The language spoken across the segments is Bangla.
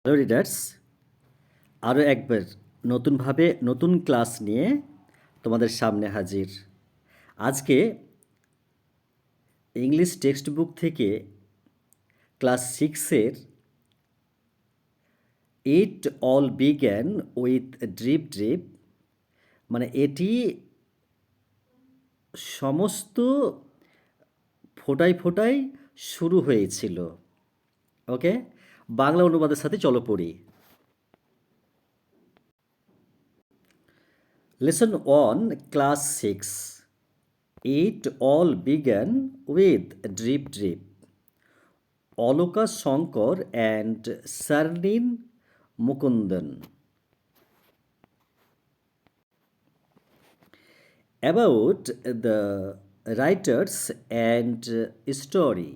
হ্যালো রিডার্স, আরও একবার নতুনভাবে নতুন ক্লাস নিয়ে তোমাদের সামনে হাজির। আজকে ইংলিশ টেক্সট বুক থেকে ক্লাস সিক্সের it all began with drip drip, মানে এটি সমস্ত ফোটায় ফোটায় শুরু হয়েছিল। ওকে, বাংলা অনুবাদের সাথে চলো পড়ি। Lesson 1, class 6। It all began with Drip Drip. Oloka Shankar and Sarnin Mukundan. About the writers and story.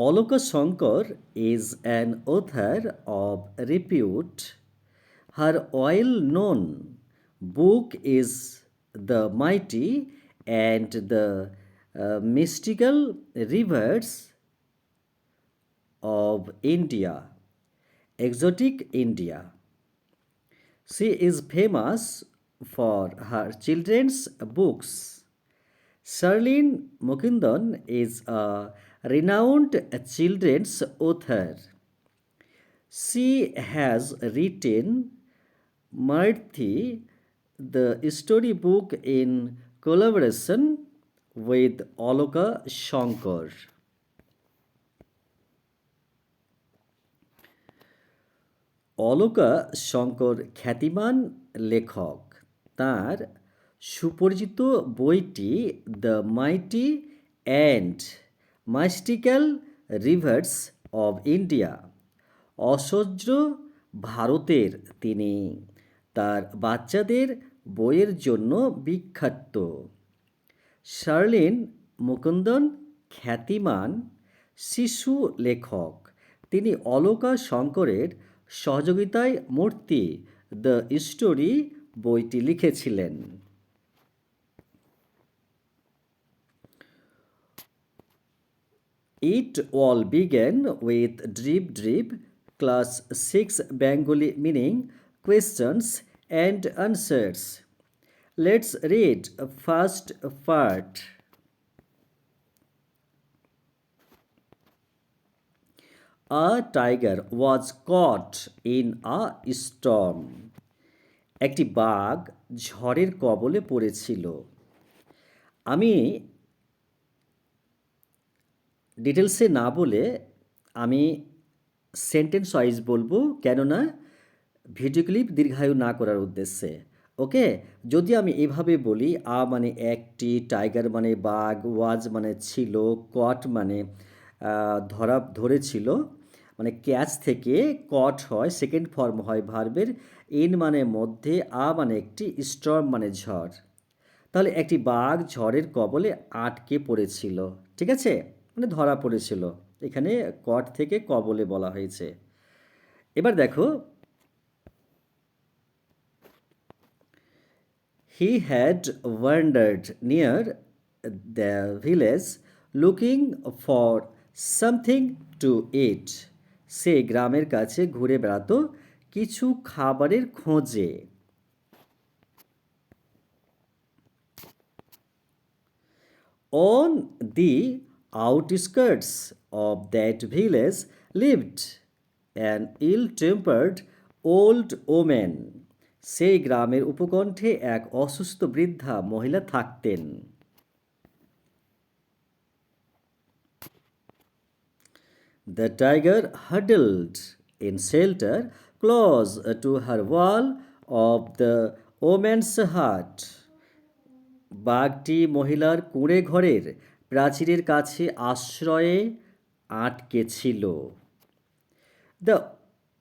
Oloka Shankar is an author of repute. Her well-known book is The Mighty and the Mystical Rivers of India, Exotic India. She is famous for her children's books. Charlene Mukundan is a renowned children's author. She has written Marthi, the storybook in collaboration with Oloka Shankar. Alka Shankar খ্যাতিমান লেখক। তার সুপরিচিত বইটি the mighty and mystical rivers of India, অসহ্য ভারতের, তিনি তার বাচ্চাদের বইয়ের জন্য বিখ্যাত। শার্লিন মুকুন্দন খ্যাতিমান শিশু লেখক। তিনি অলকা শঙ্করের সহযোগিতায় মূর্তি দ্য স্টোরি বইটি লিখেছিলেন। It all began with Drip Drip, class 6 Bengali, meaning questions and answers. Let's read first part. A tiger was caught in a storm. একটি বাঘ ঝড়ের কবলে পড়েছিল। আমি ডিটেলসে না বলে আমি সেন্টেন্স ওয়াইজ বলবো, কেননা ভিডিও ক্লিপ দীর্ঘায়ু না করার উদ্দেশ্যে। ওকে, যদি আমি এভাবে বলি, মানে একটি, টাইগার মানে বাঘ, ওয়াজ মানে ছিল, কট মানে ধরেছিল, মানে ক্যাচ থেকে কট হয়, সেকেন্ড ফর্ম হয় ভার্বের। ইন মানে মধ্যে, মানে একটি, স্টর্ম মানে ঝড়। তাহলে একটি বাঘ ঝড়ের কবলে আটকে পড়েছিল, ঠিক আছে, মানে ধরা পড়েছিল। এখানে কট থেকে কবলে বলা হয়েছে। এবার দেখো, he had wandered near the village looking for something to eat. সে গ্রামের কাছে ঘুরে বেড়াতো কিছু খাবারের খোঁজে। On the outskirts of that village lived an ill-tempered old woman. সেই গ্রামের উপকণ্ঠে এক অসুস্থ বৃদ্ধা মহিলা থাকতেন। The tiger huddled in shelter close to her wall of the woman's hut. বাঘটি মহিলার কুঁড়ে ঘরের প্রাচীরের কাছে আশ্রয়ে আটকে ছিল। The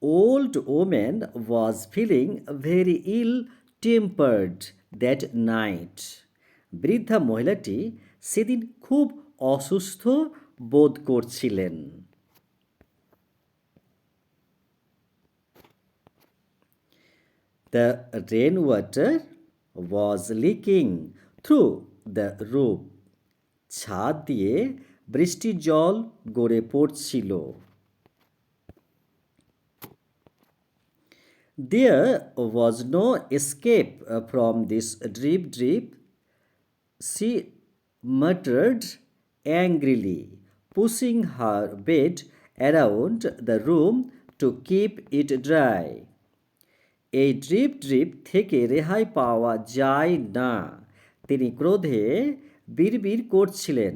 old woman was feeling very ill-tempered that night. বৃদ্ধা মহিলাটি সেদিন খুব অসুস্থ বোধ করছিলেন। The rainwater was leaking through the roof. ছাদ দিয়ে বৃষ্টির জল গড়ে পড়ছিল। There was no escape from this drip drip, she muttered angrily, pushing her bed around the room to keep it dry. এই ড্রিপ ড্রিপ থেকে রেহাই পাওয়া যায় না, তিনি ক্রোধে বিড়বিড় করছিলেন,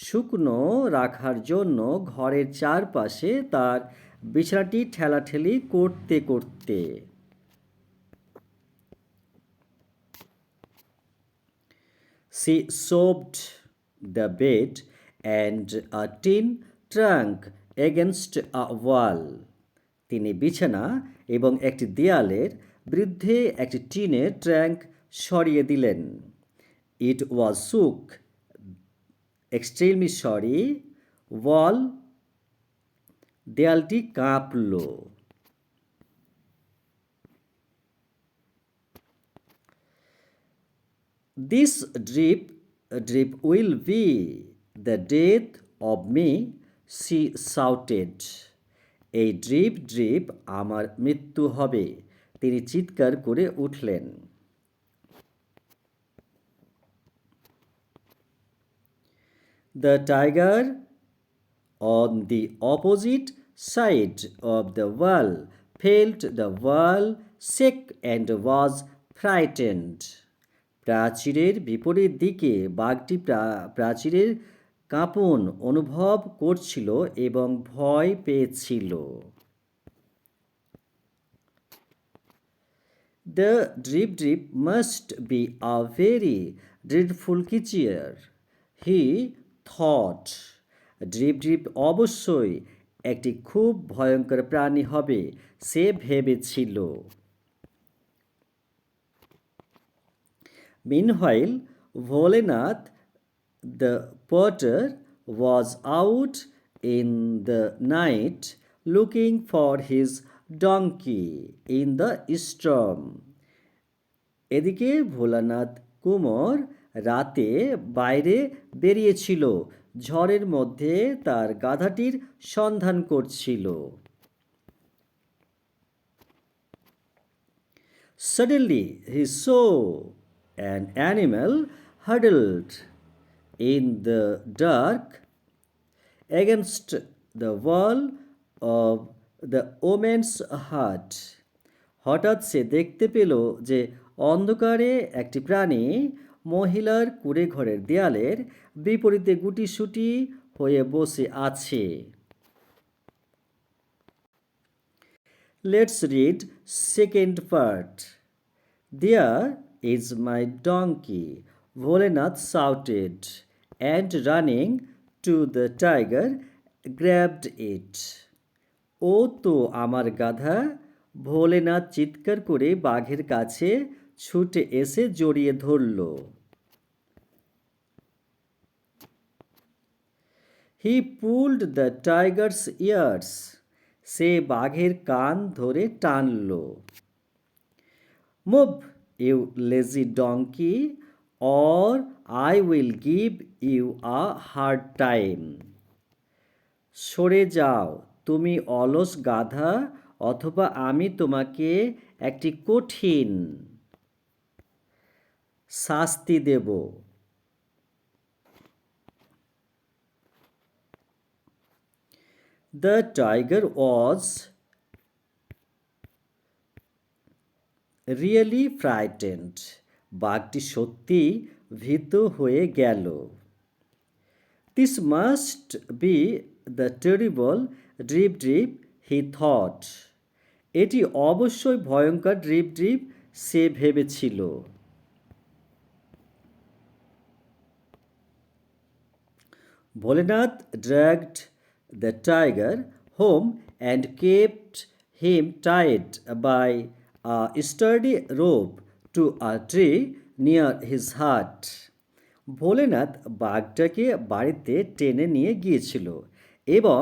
শুকনো রাখার জন্য ঘরের চারপাশে তার বিছানাটি ঠেলাঠেলি করতে করতে। She shoved the bed and a tin trunk against a wall. তিনি বিছানা এবং একটি দেয়ালের বিরুদ্ধে একটি টিনের ট্যাঙ্ক সরিয়ে দিলেন। It was shook extremely sorry wall, দেয়ালটি কাঁপল। This drip drip will be the death of me, she shouted. এই ড্রিপ ড্রিপ আমার মৃত্যু হবে, তিনি চিৎকার করে উঠলেন। The tiger on the opposite side of the wall felt the wall shake and was frightened. প্রাচীরের বিপরীত দিকে বাঘটি প্রাচীরের কাঁপন অনুভব করছিল এবং ভয় পেয়েছিল। The drip drip must be a very dreadful creature, he thought. Drip drip অবশ্যই একটি খুব ভয়ঙ্কর প্রাণী হবে, সে ভেবেছিল। Meanwhile, Bholenath the potter was out in the night looking for his donkey in the storm. এদিকে ভোলানাথ কুমোর রাতে বাইরে বেরিয়েছিল, ঝড়ের মধ্যে তার গাধাটির সন্ধান করছিল। Suddenly he saw an animal huddled in the dark against the wall of the woman's hut. হঠাৎ সে দেখতে পেল যে অন্ধকারে একটি প্রাণী মহিলার কুঁড়ে ঘরের দেয়ালের বিপরীতে গুটিসুটি হয়ে বসে আছে। Let's read second part. There is my donkey, Bholenath shouted, and running to the tiger, grabbed it. ও তো আমার গাধা, ভোলেনাথ চিৎকার করে বাঘের কাছে ছুটে এসে জড়িয়ে ধরল। He pulled the tiger's ears. সে বাঘের কান ধরে টানল। Move, you lazy donkey, or I will give you a hard time. সরে যাও, তুমি অলস গাধা, অথবা আমি তোমাকে একটি কঠিন শাস্তি দেব। The tiger was really frightened. বাঘটি সত্যি ভীত হয়ে গেল। This must be the terrible drip drip, he thought. এটি অবশ্যই ভয়ঙ্কর ড্রিপ ড্রিপ, সে ভেবেছিল। Bholenath dragged the tiger home and kept him tied by a sturdy rope to a tree near his hut. Bholenath বাঘটাকে বাড়িতে টেনে নিয়ে গিয়েছিল এবং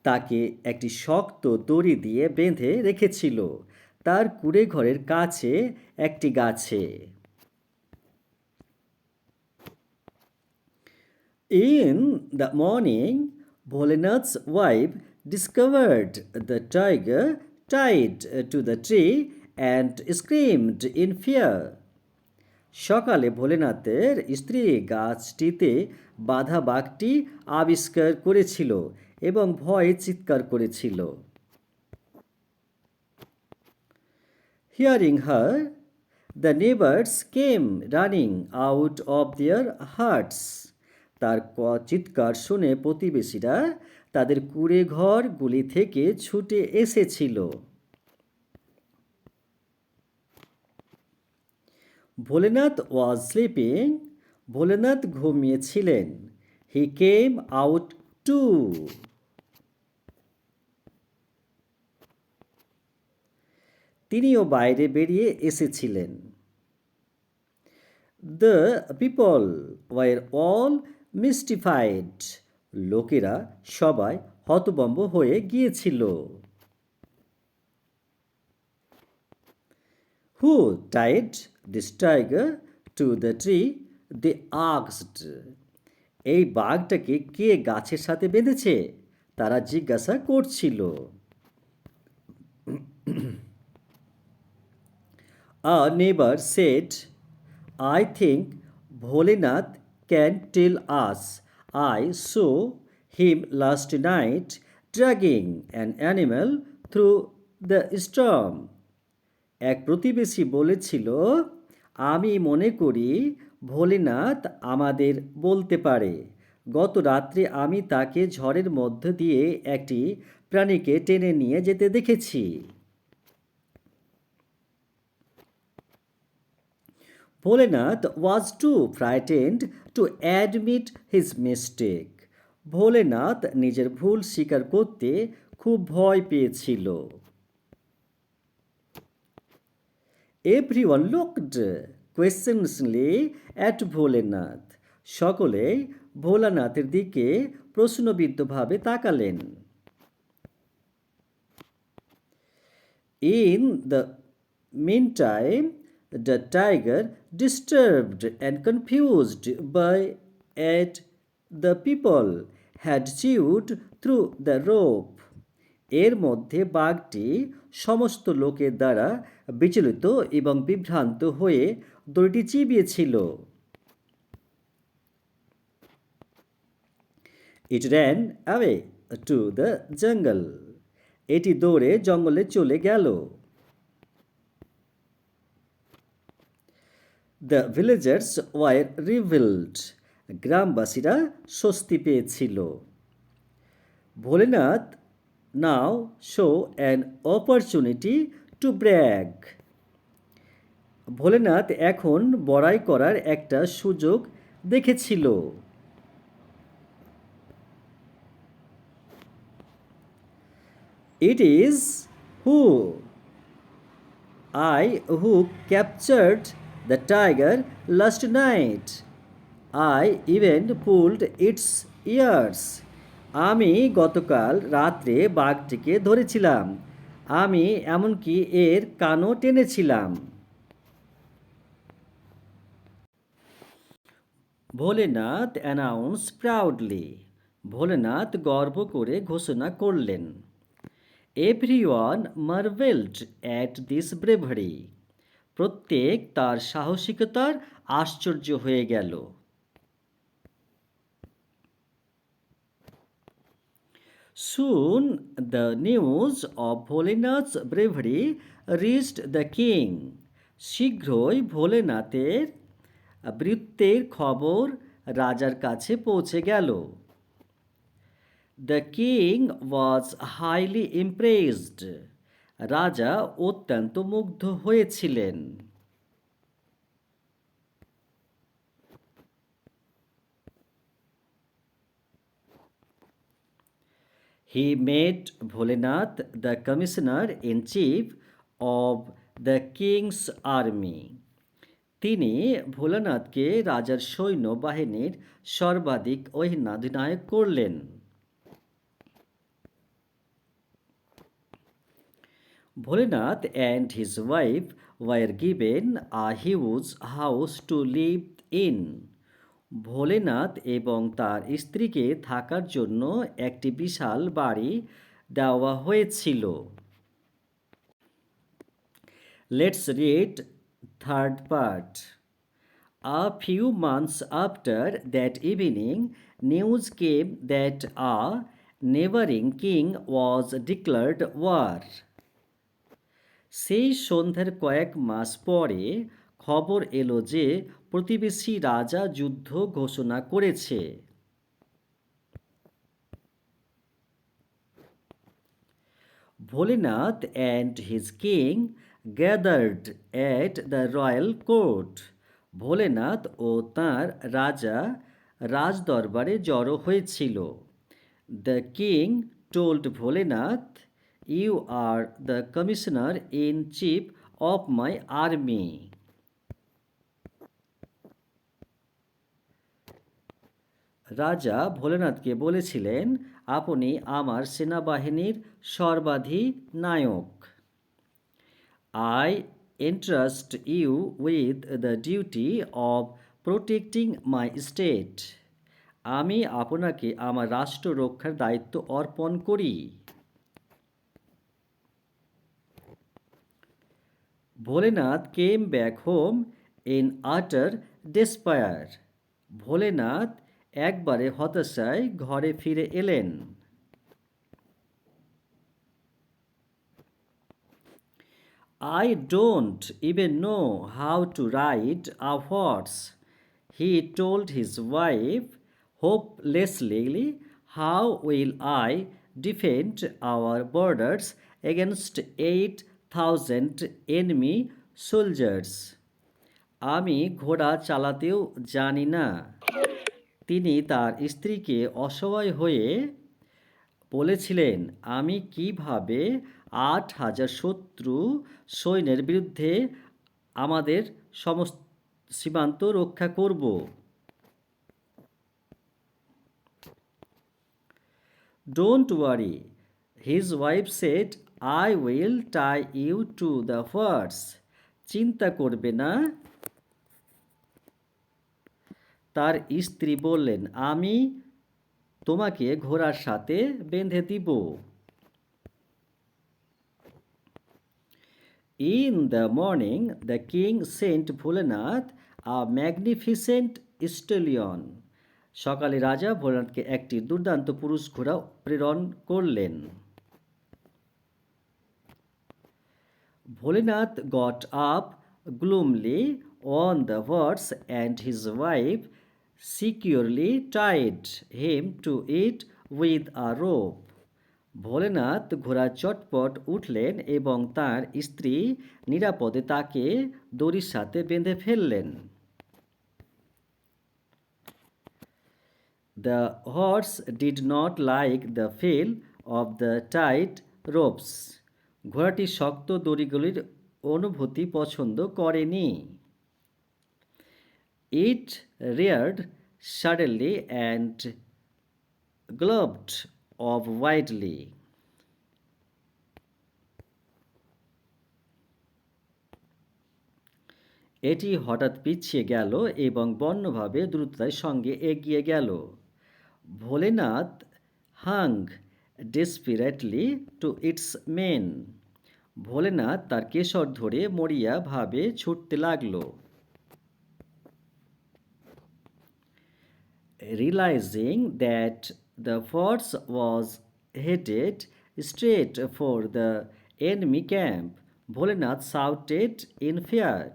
তাকে একটি শক্ত দড়ি দিয়ে বেঁধে রেখেছিল তার কুঁড়ে ঘরের কাছে একটি গাছে। In the morning, Bholenath's wife discovered the tiger tied to the tree and screamed in fear. সকালে ভোলেনাথের স্ত্রী গাছটিতে বাঁধা বাঘটি আবিষ্কার করেছিল এবং ভয়ে চিৎকার করেছিল। Hearing her, the neighbors came running out of their huts. তার চিৎকার শুনে প্রতিবেশীরা তাদের কুঁড়ে ঘরগুলি থেকে ছুটে এসেছিল। ভোলেনাথ ওয়াজ স্লিপিং, ভোলেনাথ ঘুমিয়েছিলেন। হি কেম আউট টু, তিনিও বাইরে বেরিয়ে এসেছিলেন। The people were all mystified, লোকেরা সবাই হতভম্ব হয়ে গিয়েছিল। Who tied this tiger to the tree, they asked. এই বাঘটাকে কে গাছের সাথে বেঁধেছে তারা জিজ্ঞাসা করছিল। A neighbor said, I think Bholenath can tell us. I saw him last night dragging an animal through the storm. এক প্রতিবেশী বলেছিল, আমি মনে করি ভোলেনাথ আমাদের বলতে পারে। গত রাত্রে আমি তাকে ঝড়ের মধ্য দিয়ে একটি প্রাণীকে টেনে নিয়ে যেতে দেখেছি। Bholenath was too frightened to admit his mistake. Bholenath নিজের ভুল স্বীকার করতে খুব ভয় পেয়েছিল। Everyone looked questioningly at Bholenath. সকলেই ভোলানাথের দিকে প্রশ্নবিদ্ধভাবে তাকালেন। In the meantime, the tiger, disturbed and confused by it, the people had chewed through the rope. এর মধ্যে বাঘটি সমস্ত লোকের দ্বারা বিচলিত এবং বিভ্রান্ত হয়ে দড়িটি চিবিয়েছিল। It ran away to the jungle. এটি দৌড়ে জঙ্গলে চলে গেল। The villagers were relieved. গ্রামবাসীরা স্বস্তি পেয়েছিল। Bholenath now show an opportunity to brag. Bholenath এখন বড়াই করার একটা সুযোগ দেখেছিল। It is I who captured the tiger last night. I even pulled its ears. আমি গতকাল রাত্রে বাঘটিকে ধরেছিলাম। আমি এমনকি এর কানও টেনেছিলাম। Bholenath announced proudly. ভোলেনাথ গর্ব করে ঘোষণা করলেন। Everyone marveled at this bravery. প্রত্যেক তার সাহসিকতার আশ্চর্য হয়ে গেল। Soon the news of Bholenath's bravery reached the king. শীঘ্রই ভোলেনাথের বীরত্বের খবর রাজার কাছে পৌঁছে গেল। The king was highly impressed. রাজা অত্যন্ত মুগ্ধ হয়েছিলেন। He made Bholenath the commissioner in chief of the king's army. তিনি ভোলানাথকে রাজার সৈন্য বাহিনীর সর্বাধিক অধিনায়ক করলেন। Bholenath and his wife were given a huge house to live in. Bholenath এবং তার স্ত্রীকে থাকার জন্য একটি বিশাল বাড়ি দেওয়া হয়েছিল। Let's read third part. A few months after that evening, news came that a neighboring king was declared war. সেই সন্ধ্যার কয়েক মাস পরে খবর এলো যে প্রতিবেশী রাজা যুদ্ধ ঘোষণা করেছে। Bholinath and his king gathered at the royal court. Bholenath ও তাঁর রাজা রাজদরবারে জড়ো হয়েছিল। The king told Bholinath, "You are the commissioner in chief of my army." রাজা ভোলেনাথকে বলেছিলেন, আপনি আমার সেনাবাহিনীর সর্বাধিনায়ক। I entrust you with the duty of protecting my state. আমি আপনাকে আমার রাষ্ট্র রক্ষার দায়িত্ব অর্পণ করি। Bholenath came back home in utter despair. Bholenath একবারে হতাশায় ঘরে ফিরে এলেন। I don't even know how to ride a horse, he told his wife hopelessly. How will I defend our borders against 8,000 enemy soldiers? আমি ঘোড়া চালাতেও জানি না। তিনি তার স্ত্রীকে অসহায় হয়ে বলেছিলেন, আমি কিভাবে 8,000 শত্রু সৈন্যের বিরুদ্ধে আমাদের সমস্ত সীমান্ত রক্ষা করব। Don't worry, his wife said, I will tie you to the horse. চিন্তা করবে না, তার স্ত্রী বললেন, আমি তোমাকে ঘোড়ার সাথে বেঁধে দিব। In the morning, the king sent Bholanath a magnificent stallion. সকালে রাজা ভোলানাথকে একটি দুর্দান্ত পুরুষ ঘোড়া প্রেরণ করলেন। Bholanath got up gloomily on the horse and his wife securely tied him to it with a rope. Bholenath ঘোড়ার চটপট উঠলেন এবং তার স্ত্রী নিরাপদে তাকে দড়ির সাথে বেঁধে ফেললেন। The horse did not like the feel of the tight ropes. ঘোড়াটি শক্ত দড়িগুলির অনুভূতি পছন্দ করেনি। It reared suddenly and galloped off wildly. এটি হঠাৎ পিছিয়ে গেল এবং বন্যভাবে দ্রুততার সঙ্গে এগিয়ে গেল। Bholenath hung desperately to its mane. Bholenath তার কেশর ধরে মরিয়া ভাবে ছুটতে লাগল। Realizing that the force was headed straight for the enemy camp, Bholanath shouted in fear.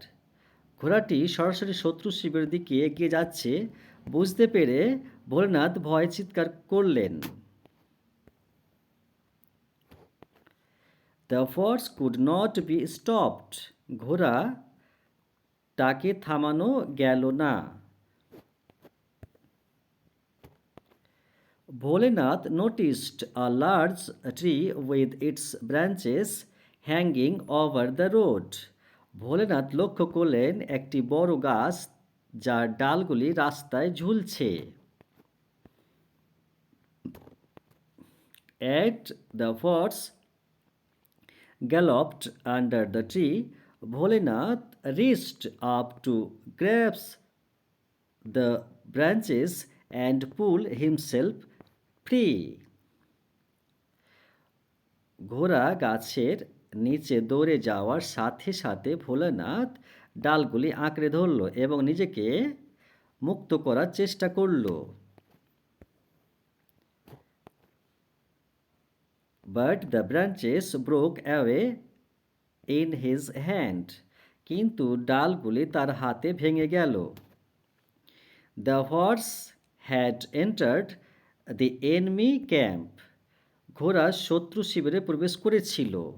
ঘোড়াটি সরাসরি শত্রু শিবিরের দিকে এগিয়ে যাচ্ছে বুঝতে পেরে ভোলেনাথ ভয়ে চিৎকার করলেন। The force could not be stopped. ঘোড়াটাকে থামানো গেল না। Bholanath noticed a large tree with its branches hanging over the road. Bholenath লক্ষ্য করলেন একটি বড় গাছ যার ডালগুলি রাস্তায় ঝুলছে। As the horse galloped under the tree, Bholanath reached up to grasp the branches and pull himself free. ঘোড়া গাছের নিচে দৌড়ে যাওয়ার সাথে সাথে ভোলানাথ ডালগুলি আঁকড়ে ধরল এবং নিজেকে মুক্ত করার চেষ্টা করল। But the branches broke away in his hand. কিন্তু ডালগুলি তার হাতে ভেঙে গেল। The horse had entered the এনমি camp. ঘোড়া শত্রু শিবিরে প্রবেশ করেছিল।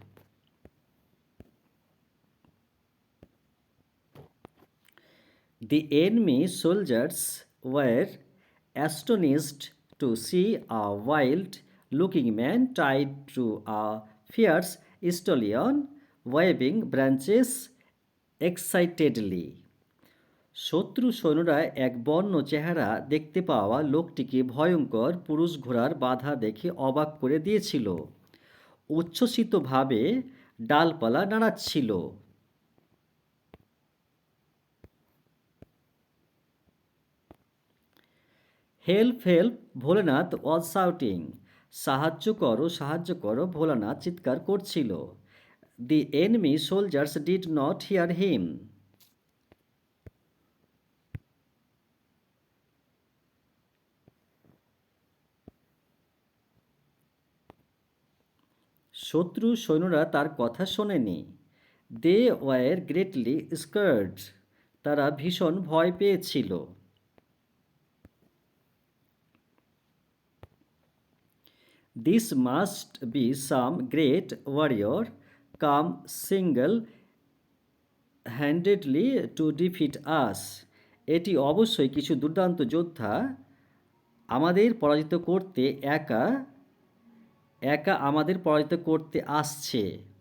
The enemy soldiers were astonished to see a wild-looking man tied to a fierce stallion waving branches excitedly. শত্রু সৈন্যরা এক বন্য চেহারা দেখতে পাওয়া লোকটিকে ভয়ঙ্কর পুরুষ ঘোড়ার বাধা দেখে অবাক করে দিয়েছিল। উচ্ছ্বসিতভাবে ডালপালা নাড়াচ্ছিল। Help help Bholenath was shouting. সাহায্য করো ভোলানাথ চিৎকার করছিল। The enemy soldiers did not hear him. শত্রু সৈন্যরা তার কথা শোনেনি। They were greatly scared. তারা ভীষণ ভয় পেয়েছিল। This must be some great warrior come single handedly to defeat us. এটি অবশ্যই কিছু দুর্দান্ত যোদ্ধা আমাদের পরাজিত করতে একা একা আমাদের পরাজিত করতে আসছে।